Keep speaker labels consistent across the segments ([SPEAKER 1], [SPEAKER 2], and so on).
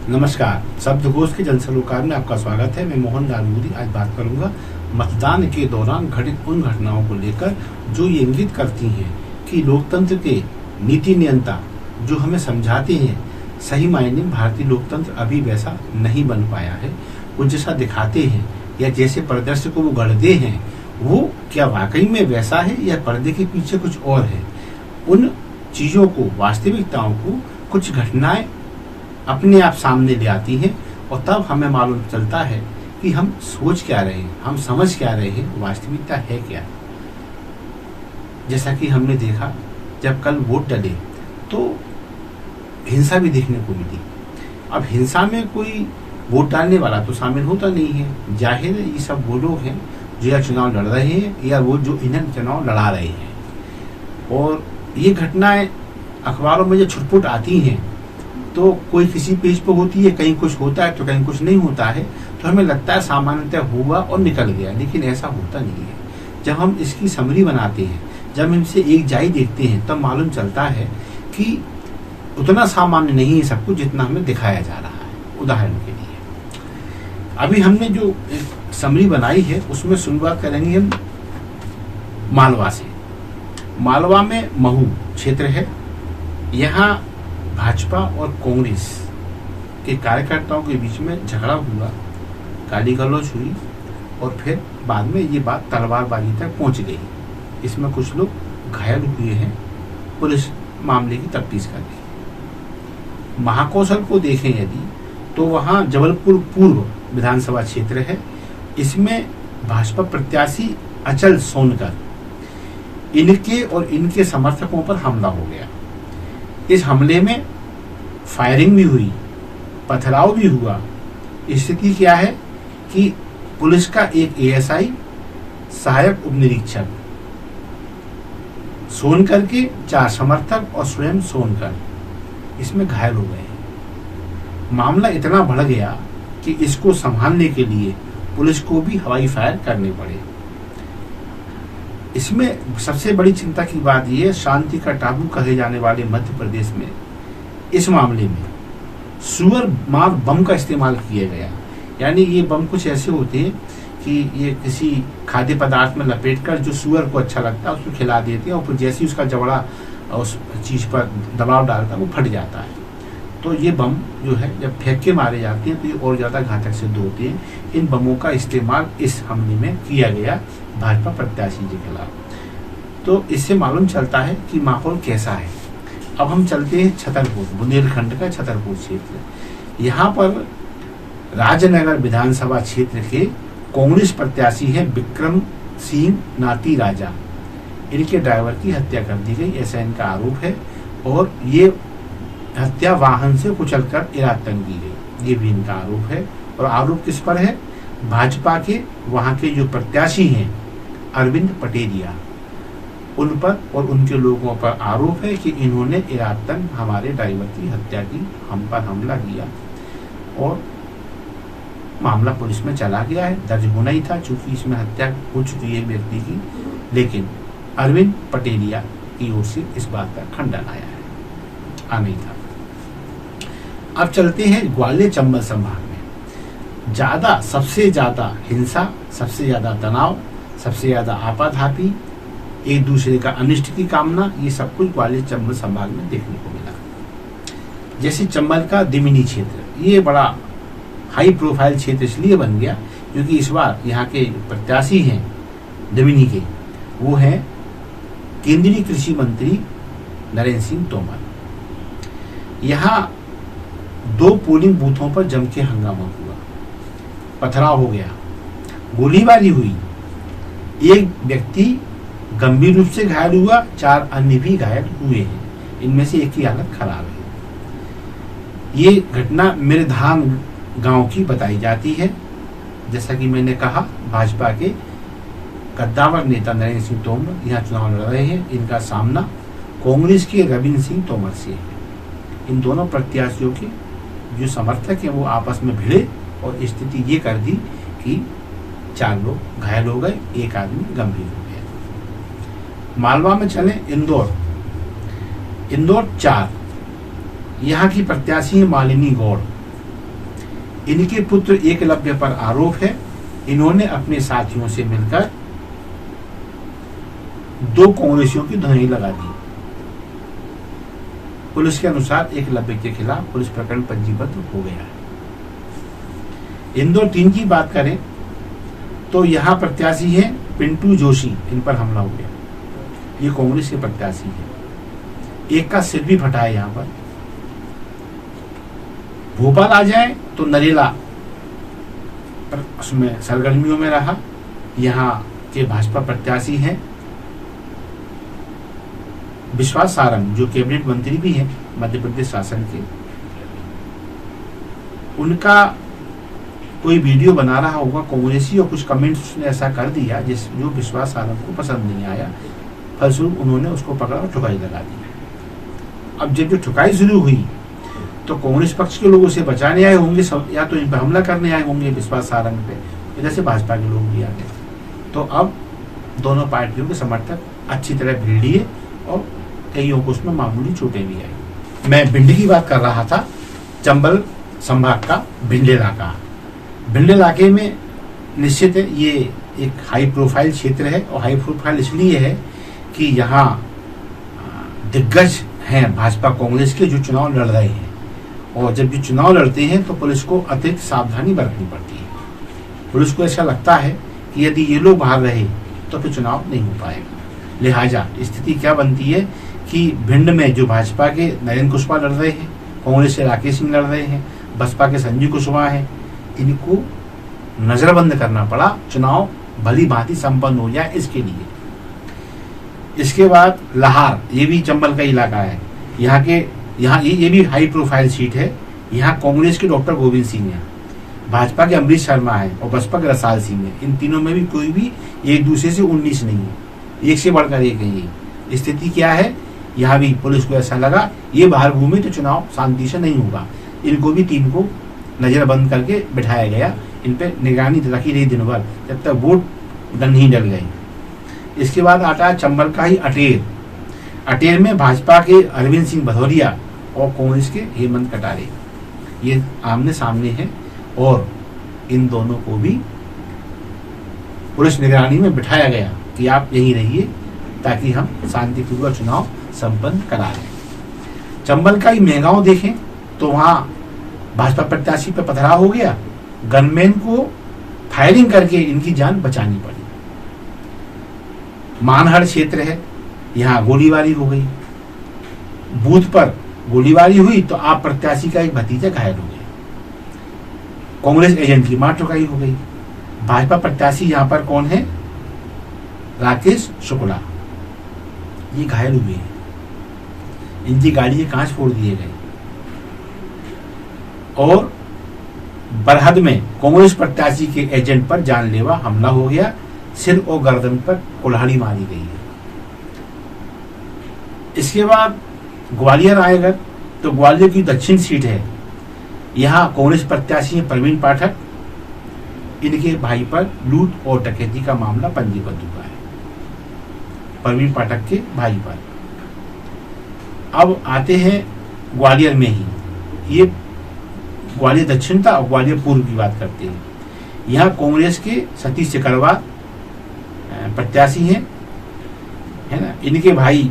[SPEAKER 1] नमस्कार। शब्दकोश के जनसरोकार में आपका स्वागत है। मैं मोहन लाल मोदी आज बात करूंगा मतदान के दौरान घटित उन घटनाओं को लेकर जो ये इंगित करती हैं कि लोकतंत्र के नीति नियंता जो हमें समझाते हैं, सही मायने में भारतीय लोकतंत्र अभी वैसा नहीं बन पाया है। वो जैसा दिखाते हैं या जैसे परिदृश्य को वो गढ़ते हैं, वो क्या वाकई में वैसा है या पर्दे के पीछे कुछ और है। उन चीजों को, वास्तविकताओं को कुछ घटनाएं अपने आप सामने ले आती हैं और तब हमें मालूम चलता है कि हम सोच क्या रहे हैं, हम समझ क्या रहे हैं, वास्तविकता है क्या। जैसा कि हमने देखा जब कल वोट डले तो हिंसा भी देखने को मिली। अब हिंसा में कोई वोट डालने वाला तो शामिल होता नहीं है। जाहिर है ये सब वो लोग हैं जो या चुनाव लड़ रहे हैं या वो जो इन्हें चुनाव लड़ा रहे हैं। और ये घटनाएं अखबारों में जो छुटपुट आती हैं तो कोई किसी पेज पर होती है, कहीं कुछ होता है तो कहीं कुछ नहीं होता है, तो हमें लगता है सामान्यतः हुआ और निकल गया, लेकिन ऐसा होता नहीं है। जब हम इसकी समरी बनाते हैं, जब इनसे एक जाई देखते हैं, तब मालूम चलता है कि उतना सामान्य नहीं है सब कुछ जितना हमें दिखाया जा रहा है। उदाहरण के लिए अभी हमने जो समरी बनाई है उसमें शुरुआत करेंगे हम मालवा से। मालवा में महू क्षेत्र है। यहाँ भाजपा और कांग्रेस के कार्यकर्ताओं के बीच में झगड़ा हुआ, गाली गलौज हुई और फिर बाद में ये बात तलवारबाजी तक पहुंच गई। इसमें कुछ लोग घायल हुए हैं। पुलिस मामले की तफ्तीश कर रही है। महाकौशल को देखें यदि तो वहां जबलपुर पूर्व विधानसभा क्षेत्र है। इसमें भाजपा प्रत्याशी अचल सोनकर, इनके और इनके समर्थकों पर हमला हो गया। इस हमले में फायरिंग भी हुई, पथराव भी हुआ। स्थिति क्या है कि पुलिस का एक एएसआई, सहायक उप निरीक्षक, सोनकर के 4 समर्थक और स्वयं सोनकर इसमें घायल हो गए। मामला इतना बढ़ गया कि इसको संभालने के लिए पुलिस को भी हवाई फायर करने पड़े। इसमें सबसे बड़ी चिंता की बात यह है, शांति का टापू कहे जाने वाले मध्य प्रदेश में इस मामले में सुअर मार बम का इस्तेमाल किया गया। यानी ये बम कुछ ऐसे होते हैं कि ये किसी खाद्य पदार्थ में लपेटकर जो सुअर को अच्छा लगता है उसको खिला देते हैं और फिर जैसे ही उसका जबड़ा उस चीज पर दबाव डालता है वो फट जाता है। तो ये बम जो है जब फेंक के मारे जाते हैं तो ये और ज्यादा घातक सिद्ध होते हैं। इन बमों का इस्तेमाल इस हमले में किया गया भाजपा प्रत्याशी के खिलाफ। तो इससे मालूम चलता है कि माहौल कैसा है। अब हम चलते हैं छतरपुर, बुंदेलखंड का छतरपुर क्षेत्र। यहाँ पर राजनगर विधानसभा क्षेत्र के कांग्रेस प्रत्याशी हैं विक्रम सिंह नाती राजा। इनके ड्राइवर की हत्या कर दी गई, ऐसा इनका आरोप है। और ये हत्या वाहन से कुचलकर इरादतन की गई, ये भी इनका आरोप है। और आरोप किस पर है? भाजपा के वहां के जो प्रत्याशी हैं अरविंद पटेलिया, उन पर और उनके लोगों पर आरोप है कि इन्होंने इरादतन हमारे ड्राइवर की हत्या की, हम पर हमला किया। और मामला पुलिस में चला गया है, दर्ज होना ही था चूंकि इसमें हत्या हो चुकी है व्यक्ति की। लेकिन अरविंद पटेलिया की ओर से इस बात का खंडन आया है, नहीं था। अब चलते हैं ग्वालियर चंबल संभाग में। सबसे ज्यादा हिंसा, सबसे ज्यादा तनाव, सबसे ज्यादा आपाधापी, एक दूसरे का अनिष्ट की कामना, ये सब कुछ ग्वालियर चंबल संभाग में देखने को मिला। जैसे चंबल का दिमिनी क्षेत्र, ये बड़ा हाई प्रोफाइल क्षेत्र इसलिए बन गया क्योंकि इस बार यहाँ के प्रत्याशी हैं दिमिनी के, वो हैं केंद्रीय कृषि मंत्री नरेंद्र सिंह तोमर। यहाँ 2 पोलिंग बूथों पर जम के हंगामा हुआ, पथराव हो गया, गोलीबारी हुई। एक व्यक्ति गंभीर रूप से घायल हुआ, 4 अन्य भी घायल हुए हैं। इनमें से एक की हालत खराब है। ये घटना मिरधाम गांव की बताई जाती है। जैसा कि मैंने कहा, भाजपा के कद्दावर नेता नरेंद्र सिंह तोमर यहाँ चुनाव लड़ रहे हैं। इनका सामना कांग्रेस के रविंद्र सिंह तोमर से है। इन दोनों प्रत्याशियों के जो समर्थक हैं वो आपस में भिड़े और स्थिति ये कर दी कि 4 लोग घायल हो गए, एक आदमी गंभीर हो गया। मालवा में चले इंदौर 4, यहाँ की प्रत्याशी है मालिनी गौड़। इनके पुत्र एकलव्य पर आरोप है, इन्होंने अपने साथियों से मिलकर 2 कांग्रेसियों की धुनाई लगा दी। पुलिस के अनुसार एकलव्य के खिलाफ पुलिस प्रकरण पंजीबद्ध हो गया है। इंदौर 3 की बात करें तो यहां प्रत्याशी है पिंटू जोशी, इन पर हमला हो गया। ये कांग्रेस के प्रत्याशी है, एक का सिर भी फटा है यहां पर। भोपाल आ जाए तो नरेला पर उसमें सरगर्मियों में रहा। यहां के भाजपा प्रत्याशी हैं विश्वास सारंग, जो कैबिनेट मंत्री भी हैं मध्य प्रदेश शासन के। उनका कोई वीडियो बना रहा होगा कांग्रेसी और कुछ कमेंट्स उसने ऐसा कर दिया जो विश्वास सारंग को पसंद नहीं आया। फलस्वरूप उन्होंने उसको पकड़ा और ठुकाई लगा दी। अब जब जो ठुकाई शुरू हुई तो कांग्रेस पक्ष के लोग उसे बचाने आए होंगे, या तो इन पर हमला करने आए होंगे विश्वास सारंग पे, इधर से भाजपा के लोग भी आ गए। तो अब दोनों पार्टियों के समर्थक अच्छी तरह भीड़ लिए और कईयों को उसमें मामूली चोटें भी आई। मैं भिंड की बात कर रहा था, चंबल संभाग का भिंड इलाका। भिंड इलाके में निश्चित है ये एक हाई प्रोफाइल क्षेत्र है, और हाई प्रोफाइल इसलिए है कि यहाँ दिग्गज हैं भाजपा कांग्रेस के जो चुनाव लड़ रहे हैं, और जब ये चुनाव लड़ते हैं तो पुलिस को अतिरिक्त सावधानी बरतनी पड़ती है। पुलिस को ऐसा लगता है कि यदि ये लोग बाहर रहे तो फिर चुनाव नहीं हो पाएगा। लिहाजा स्थिति क्या बनती है कि भिंड में जो भाजपा के नरेंद्र कुशवाहा लड़ रहे हैं, कांग्रेस से राकेश सिंह लड़ रहे हैं, बसपा के संजीव कुशवाहा हैं, इनको नजरबंद करना पड़ा, चुनाव भली भांति संपन्न हो जाए इसके लिए। इसके बाद लाहार, ये भी चंबल का इलाका है। यहाँ ये भी हाई प्रोफाइल सीट है। यहाँ कांग्रेस के डॉक्टर गोविंद सिंह हैं, भाजपा के अमरीश शर्मा है और बसपा के रसाल सिंह है। इन तीनों में भी कोई भी एक दूसरे से 19 नहीं है, एक से बढ़कर एक है। स्थिति क्या है, यहाँ भी पुलिस को ऐसा लगा ये बाहर घूमे तो चुनाव शांति से नहीं होगा। इनको भी 3 को नजरबंद करके बिठाया गया, इन पे निगरानी रखी रही दिन भर, जब तक वोट नहीं डल गए। इसके बाद आता है चंबल का ही अटेर। अटेर में भाजपा के अरविंद सिंह भदौरिया और कांग्रेस के हेमंत कटारे, ये आमने सामने हैं, और इन दोनों को भी पुलिस निगरानी में बिठाया गया कि आप यहीं रहिए ताकि हम शांतिपूर्वक चुनाव संपन्न करा लें। चंबल का ही मेहगांव देखें तो वहां भाजपा प्रत्याशी पर पथराव हो गया, गनमैन को फायरिंग करके इनकी जान बचानी पड़ी। मानहर क्षेत्र है, यहाँ गोलीबारी हो गई, बूथ पर गोलीबारी हुई तो आप प्रत्याशी का एक भतीजा घायल हो गया, कांग्रेस एजेंट की मार ठुकाई हो गई। भाजपा प्रत्याशी यहाँ पर कौन है, राकेश शुक्ला, ये घायल हुए हैं, इनकी गाड़ी के कांच फोड़ दिए गए। और बरहद में कांग्रेस प्रत्याशी के एजेंट पर जानलेवा हमला हो गया, सिर और गर्दन पर कुल्हाड़ी मारी गई है। इसके बाद ग्वालियर आएगा तो ग्वालियर की दक्षिण सीट है, यहाँ कांग्रेस प्रत्याशी है प्रवीण पाठक, इनके भाई पर लूट और डकैती का मामला पंजीबद्ध हुआ है, प्रवीण पाठक के भाई पर। अब आते हैं ग्वालियर में ही, ये ग्वालियर दक्षिण था और ग्वालियर पूर्व की बात करते हैं। यहाँ कांग्रेस के सतीश सिकरवार प्रत्याशी हैं, है ना, इनके भाई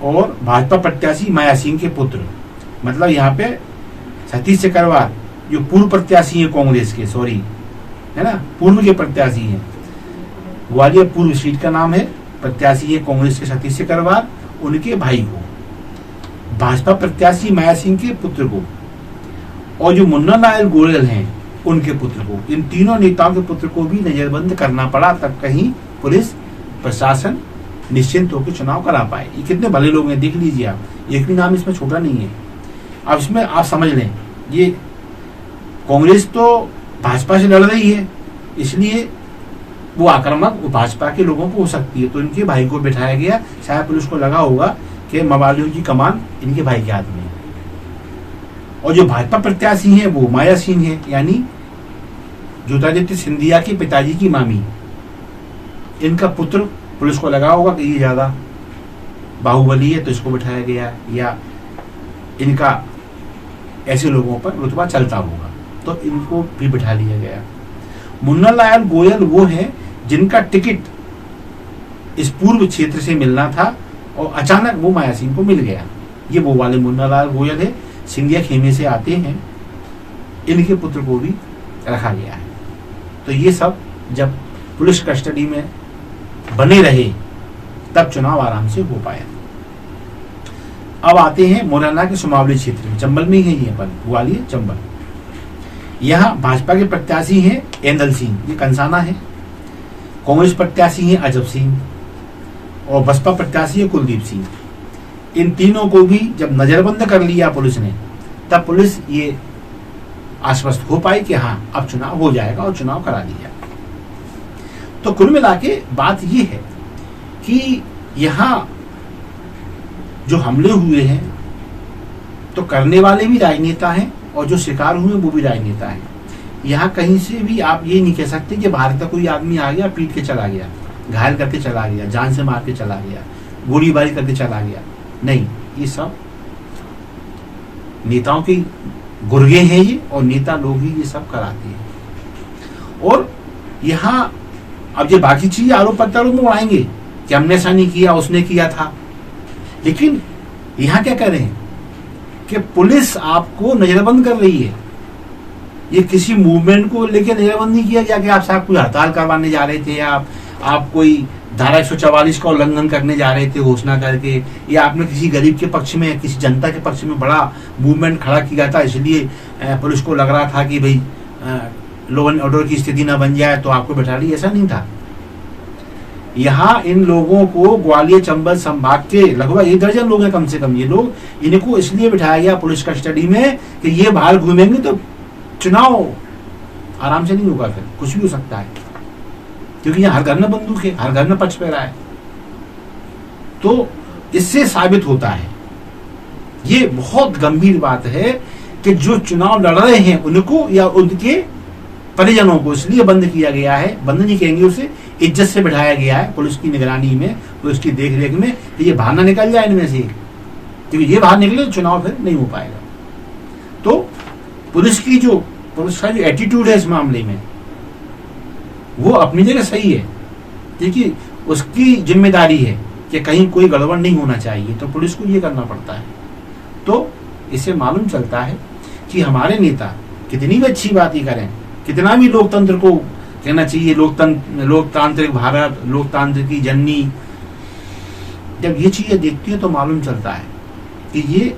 [SPEAKER 1] और भाजपा प्रत्याशी माया सिंह के पुत्र। मतलब यहाँ पे सतीश सिकरवार जो पूर्व प्रत्याशी हैं कांग्रेस के, सॉरी, है ना, पूर्व के प्रत्याशी हैं, ग्वालियर पूर्व सीट का नाम है, प्रत्याशी है कांग्रेस के सतीश सिकरवार, उनके भाई को, भाजपा प्रत्याशी माया सिंह के पुत्र को, और जो मुन्ना नायर गोयल हैं उनके पुत्र को। इन तीनों नेताओं के पुत्र को भी नजरबंद करना पड़ा, तब कहीं पुलिस प्रशासन निश्चिंत होकर चुनाव करा पाए। ये कितने भले लोग हैं, देख लीजिए आप, एक भी नाम इसमें छोटा नहीं है। अब इसमें आप समझ लें, ये कांग्रेस तो भाजपा से लड़ रही है, इसलिए वो आक्रामक भाजपा के लोगों को हो सकती है, तो इनके भाई को बिठाया गया। शायद पुलिस को लगा होगा कि मवालियों की कमान इनके भाई के हाथ में है। और जो भाजपा प्रत्याशी हैं वो माया सिंह है, यानी ज्योतिरादित्य सिंधिया के पिताजी की मामी, इनका पुत्र। पुलिस को लगा होगा कि ये ज्यादा बाहुबली है तो इसको बिठाया गया, या इनका ऐसे लोगों पर रुतबा चलता होगा, तो इनको भी बिठा लिया गया। मुन्ना लाल गोयल वो है जिनका टिकट इस पूर्व क्षेत्र से मिलना था और अचानक वो माया सिंह को मिल गया। ये वो वाले मुन्ना लाल गोयल है, सिंधिया खेमे से आते हैं, इनके पुत्र को भी रखा गया है। तो ये सब जब पुलिस कस्टडी में बने रहे तब चुनाव आराम से हो पाया। अब आते हैं मुरैना के सुमावली क्षेत्र में, चंबल में ही है ये अपन, ग्वालियर चंबल। यहाँ भाजपा के प्रत्याशी हैं एंदल सिंह, ये कंसाना है। कांग्रेस प्रत्याशी हैं अजब सिंह और बसपा प्रत्याशी है कुलदीप सिंह। इन तीनों को भी जब नजरबंद कर लिया पुलिस ने, तब पुलिस ये आश्वस्त हो पाई कि हाँ अब चुनाव हो जाएगा और चुनाव करा दिया। तो कुल मिला के बात ये है कि यहाँ जो हमले हुए हैं तो करने वाले भी राजनेता हैं और जो शिकार हुए वो भी राजनेता हैं। यहाँ कहीं से भी आप ये नहीं कह सकते कि बाहर का कोई आदमी आ गया, पीट के चला गया, घायल करके चला गया, जान से मार के चला गया, गोलीबारी करके चला गया। नहीं, ये सब नेताओं के गुर्गे हैं ये, और नेता लोग ही ये सब कराते हैं। और यहाँ अब ये बाकी चीज आरोप प्रत्यारोप में उड़ाएंगे कि हमने ऐसा नहीं किया, उसने किया था। लेकिन यहाँ क्या करें कि पुलिस आपको नजरबंद कर रही है। ये किसी मूवमेंट को लेकर नजरबंद नहीं किया गया कि आप साहब कोई हड़ताल करवाने जा रहे थे, या आप कोई धारा 144 का उल्लंघन करने जा रहे थे घोषणा करके, या आपने किसी गरीब के पक्ष में, किसी जनता के पक्ष में बड़ा मूवमेंट खड़ा किया था, इसलिए पुलिस को लग रहा था कि भाई लॉ एंड ऑर्डर की स्थिति ना बन जाए तो आपको बैठा ली। ऐसा नहीं था। यहाँ इन लोगों को ग्वालियर चंबल संभाग के लगभग 1 दर्जन लोग हैं कम से कम, ये लोग, इनको इसलिए बिठाया गया पुलिस कस्टडी में कि ये बाहर घूमेंगे तो चुनाव आराम से नहीं होगा, फिर कुछ भी हो सकता है, क्योंकि यहाँ हर घर में बंदूक है, हर घर में पक्ष पैरा है। तो इससे साबित होता है, ये बहुत गंभीर बात है कि जो चुनाव लड़ रहे हैं उनको या उनके परिजनों को इसलिए बंद किया गया है, बंद नहीं कहेंगे, उसे इज्जत से बिठाया गया है पुलिस की निगरानी में, पुलिस की देखरेख में, कि ये बाहर ना निकल जाए इनमें से, क्योंकि ये बाहर निकले तो चुनाव फिर नहीं हो पाएगा। तो पुलिस का जो एटीट्यूड है इस मामले में, वो अपनी जगह सही है, क्योंकि उसकी जिम्मेदारी है कि कहीं कोई गड़बड़ नहीं होना चाहिए, तो पुलिस को ये करना पड़ता है। तो इससे मालूम चलता है कि हमारे नेता कितनी भी अच्छी बात ही करें, कितना भी लोकतंत्र को कहना चाहिए, लोकतांत्रिक भारत, लोकतंत्र की जननी, जब ये चीजें देखती है तो मालूम चलता है कि ये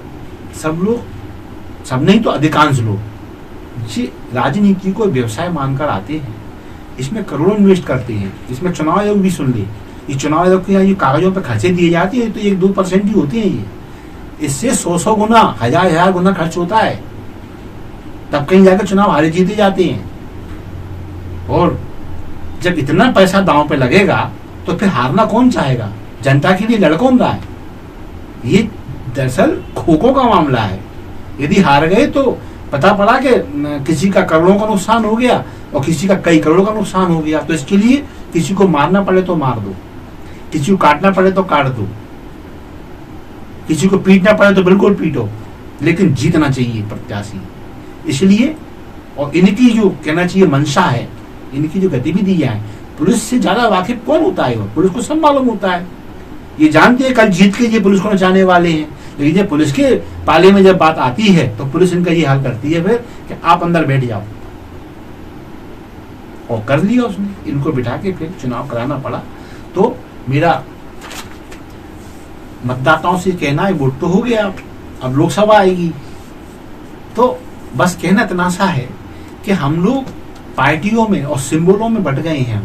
[SPEAKER 1] सब लोग, सब नहीं तो अधिकांश लोग, ये राजनीति को व्यवसाय मानकर आते हैं, इसमें करोड़ों इन्वेस्ट करते हैं। इसमें चुनाव आयोग भी सुन ले, इस चुनाव आयोग के यहाँ ये कागजों पर खर्चे दिए जाते हैं तो 1-2% ही होते हैं, ये इससे 100 गुना, 1000 गुना खर्च होता है, तब कहीं जाकर चुनाव हारे जीते जाते हैं। और जब इतना पैसा दांव पे लगेगा तो फिर हारना कौन चाहेगा, जनता के लिए लड़ कौन रहा है। ये दरअसल खोखो का मामला है। यदि हार गए तो पता पड़ा कि किसी का करोड़ों का नुकसान हो गया और किसी का कई करोड़ों का नुकसान हो गया, तो इसके लिए किसी को मारना पड़े तो मार दो, किसी को काटना पड़े तो काट दो, किसी को पीटना पड़े तो बिल्कुल पीटो, लेकिन जीतना चाहिए प्रत्याशी। इसलिए और इनकी जो कहना चाहिए मंशा है, इनकी जो गतिविधियां हैं, पुलिस से ज्यादा वाकिफ कौन होता है, पुलिस को सब मालूम होता है। ये जानते हैं कल जीत के ये पुलिस को नचाने वाले हैं, लेकिन जब पुलिस के पाले में जब बात आती है तो पुलिस इनका ये हाल करती है फिर कि आप अंदर बैठ जाओ। और कर लिया उसने, इनको बिठा के फिर चुनाव कराना पड़ा। तो मेरा मतदाताओं से कहना है, वोट तो हो गया, अब लोकसभा आएगी, तो बस कहना इतना सा है कि हम लोग पार्टियों में और सिंबलों में बट गए हैं।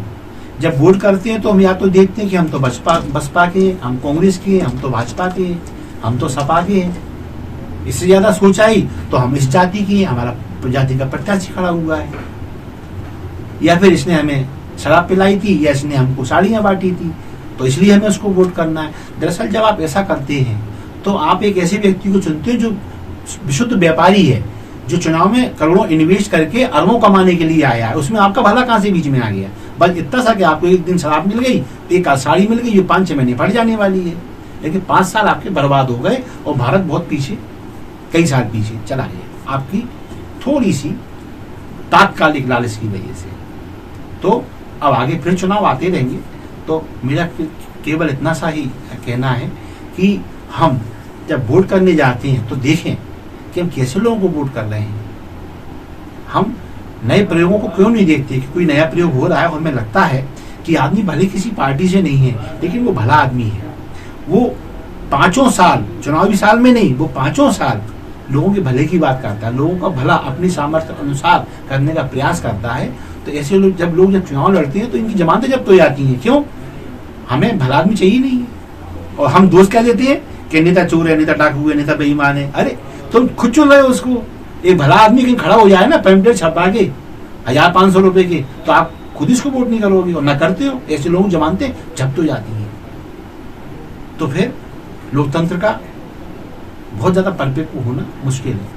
[SPEAKER 1] जब वोट करते हैं तो हम या तो देखते हैं कि हम तो बसपा के, हम कांग्रेस के, हम तो भाजपा के, हम तो सपा के हैं। इससे ज्यादा सोचाई तो हम इस जाति की, हमारा जाति का प्रत्याशी खड़ा हुआ है, या फिर इसने हमें शराब पिलाई थी, या इसने हमको साड़ियां बांटी थी, तो इसलिए हमें उसको वोट करना है। दरअसल जब आप ऐसा करते हैं तो आप एक ऐसे व्यक्ति को चुनते हैं जो विशुद्ध व्यापारी है, जो चुनाव में करोड़ों इन्वेस्ट करके अरबों कमाने के लिए आया है। उसमें आपका भला कहां से बीच में आ गया। बस इतना सा कि आपको एक दिन शराब मिल गई, एक साड़ी मिल गई, जो 5-6 महीने पड़ जाने वाली है, लेकिन 5 साल आपके बर्बाद हो गए और भारत बहुत पीछे, कई साल पीछे चला गया। आपकी थोड़ी सी तात्कालिक लालच की वजह से। तो अब आगे फिर चुनाव आते रहेंगे, तो मेरा केवल इतना सा ही कहना है कि हम जब वोट करने जाते हैं तो देखें कि हम कैसे लोगों को वोट कर रहे हैं। हम नए प्रयोगों को क्यों नहीं देखते कि कोई नया प्रयोग हो रहा है और हमें लगता है कि आदमी भले किसी पार्टी से नहीं है लेकिन वो भला आदमी है, वो 5 साल, चुनावी साल में नहीं, वो 5 साल लोगों के भले की बात करता है, लोगों का भला अपनी सामर्थ्य अनुसार करने का प्रयास करता है। तो ऐसे लोग जब चुनाव लड़ते हैं तो इनकी जमानतें जब्त हो जाती हैं। क्यों? हमें भला आदमी चाहिए नहीं है। और हम दोस्त क्या देते हैं कि नेता चोर है, नेता डाकू है, नेता बेईमान है। अरे तुम खुद चुन रहे हो उसको। एक भला आदमी कहीं खड़ा हो जाए ना पैम्पलेट छपा के 1000-500 रुपए के, तो आप खुद इसको वोट नहीं करोगे और ना करते हो। ऐसे लोगों की जमानतें जब्त हो जाती हैं। तो फिर लोकतंत्र का बहुत ज्यादा परिपक्व होना मुश्किल है।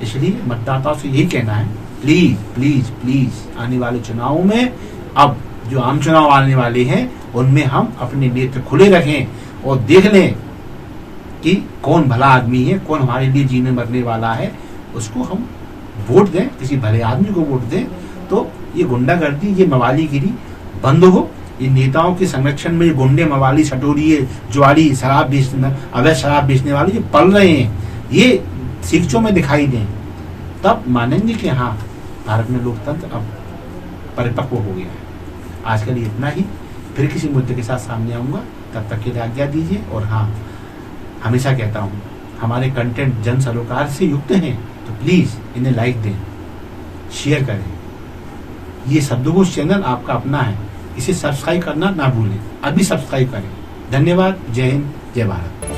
[SPEAKER 1] इसलिए मतदाताओं से यही कहना है, प्लीज प्लीज प्लीज आने वाले चुनावों में, अब जो आम चुनाव आने वाले हैं उनमें हम अपने नेत्र खुले रखें और देख लें कि कौन भला आदमी है, कौन हमारे लिए जीने मरने वाला है, उसको हम वोट दें, किसी भले आदमी को वोट दें। तो ये गुंडागर्दी, ये मवालीगिरी बंद हो। ये नेताओं के संरक्षण में ये गुंडे, मवाली, सटोरी, जुआड़ी, शराब बेचने, अवैध शराब बेचने वाले जो पल रहे हैं, ये शिक्षों में दिखाई दें, तब मानेंगे कि हाँ, भारत में लोकतंत्र अब परिपक्व हो गया है। आज के लिए इतना ही, फिर किसी मुद्दे के साथ सामने आऊंगा। तब तक के लिए आज्ञा दीजिए। और हाँ, हमेशा कहता हूँ, हमारे कंटेंट जन सरोकार से युक्त हैं, तो प्लीज इन्हें लाइक दें, शेयर करें। ये शब्दकोश चैनल आपका अपना है, इसे सब्सक्राइब करना ना भूलें। अभी सब्सक्राइब करें। धन्यवाद। जय हिंद, जय भारत।